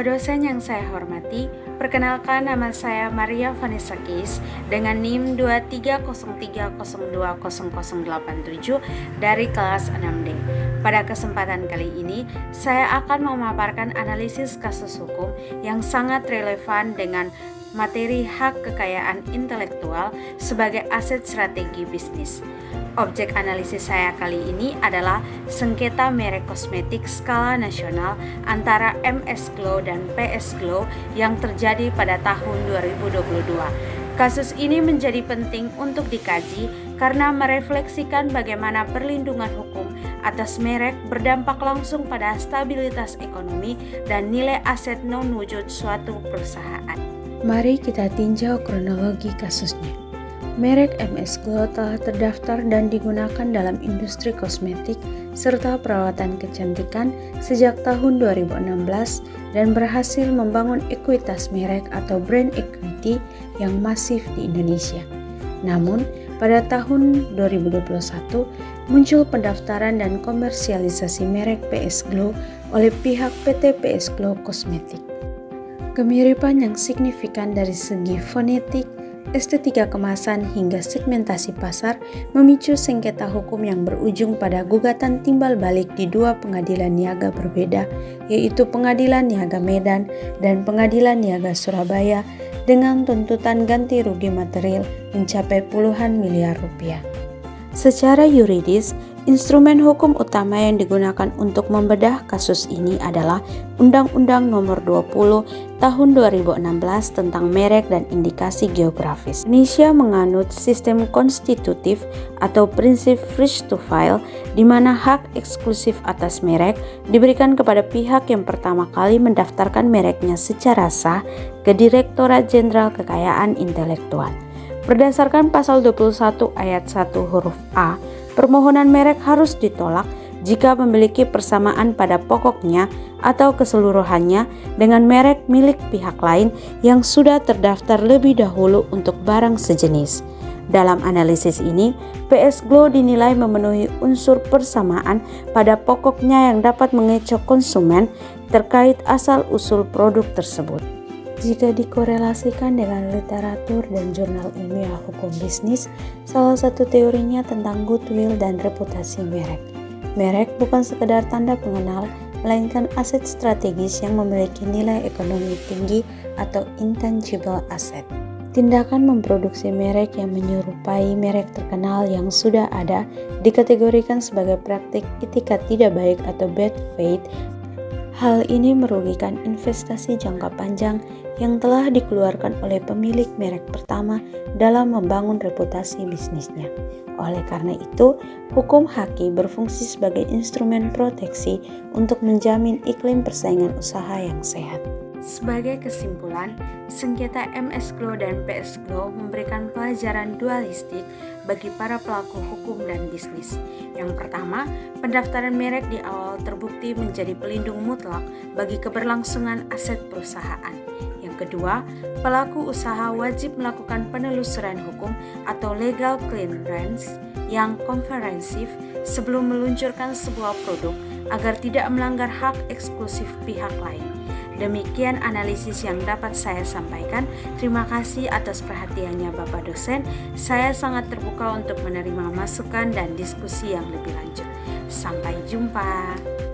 Bapak dosen yang saya hormati, perkenalkan nama saya Maria Vanessa Keys dengan NIM 2303020087 dari kelas 6D. Pada kesempatan kali ini, saya akan memaparkan analisis kasus hukum yang sangat relevan dengan materi hak kekayaan intelektual sebagai aset strategi bisnis. Objek analisis saya kali ini adalah sengketa merek kosmetik skala nasional antara MS Glow dan PS Glow yang terjadi pada tahun 2022. Kasus ini menjadi penting untuk dikaji karena merefleksikan bagaimana perlindungan hukum atas merek berdampak langsung pada stabilitas ekonomi dan nilai aset non-wujud suatu perusahaan. Mari kita tinjau kronologi kasusnya. Merek MS Glow telah terdaftar dan digunakan dalam industri kosmetik serta perawatan kecantikan sejak tahun 2016 dan berhasil membangun ekuitas merek atau brand equity yang masif di Indonesia. Namun, pada tahun 2021 muncul pendaftaran dan komersialisasi merek PS Glow oleh pihak PT PS Glow Kosmetik. Kemiripan yang signifikan dari segi fonetik, estetika kemasan hingga segmentasi pasar memicu sengketa hukum yang berujung pada gugatan timbal balik di dua pengadilan niaga berbeda, yaitu Pengadilan Niaga Medan dan Pengadilan Niaga Surabaya dengan tuntutan ganti rugi material mencapai puluhan miliar rupiah. Secara yuridis, instrumen hukum utama yang digunakan untuk membedah kasus ini adalah Undang-Undang Nomor 20 Tahun 2016 tentang merek dan indikasi geografis. Indonesia menganut sistem konstitutif atau prinsip first to file, di mana hak eksklusif atas merek diberikan kepada pihak yang pertama kali mendaftarkan mereknya secara sah ke Direktorat Jenderal Kekayaan Intelektual. Berdasarkan pasal 21 ayat 1 huruf A, permohonan merek harus ditolak jika memiliki persamaan pada pokoknya atau keseluruhannya dengan merek milik pihak lain yang sudah terdaftar lebih dahulu untuk barang sejenis. Dalam analisis ini, PS Glow dinilai memenuhi unsur persamaan pada pokoknya yang dapat mengecoh konsumen terkait asal-usul produk tersebut. Jika dikorelasikan dengan literatur dan jurnal ilmiah hukum bisnis, salah satu teorinya tentang goodwill dan reputasi merek. Merek bukan sekedar tanda pengenal, melainkan aset strategis yang memiliki nilai ekonomi tinggi atau intangible asset. Tindakan memproduksi merek yang menyerupai merek terkenal yang sudah ada dikategorikan sebagai praktik etikat tidak baik atau bad faith. Hal ini merugikan investasi jangka panjang yang telah dikeluarkan oleh pemilik merek pertama dalam membangun reputasi bisnisnya. Oleh karena itu, hukum haki berfungsi sebagai instrumen proteksi untuk menjamin iklim persaingan usaha yang sehat. Sebagai kesimpulan, sengketa MS Glow dan PS Glow memberikan pelajaran dualistik bagi para pelaku hukum dan bisnis. Yang pertama, pendaftaran merek di awal terbukti menjadi pelindung mutlak bagi keberlangsungan aset perusahaan. Yang kedua, pelaku usaha wajib melakukan penelusuran hukum atau legal clearance yang komprehensif sebelum meluncurkan sebuah produk agar tidak melanggar hak eksklusif pihak lain. Demikian analisis yang dapat saya sampaikan. Terima kasih atas perhatiannya Bapak dosen. Saya sangat terbuka untuk menerima masukan dan diskusi yang lebih lanjut. Sampai jumpa.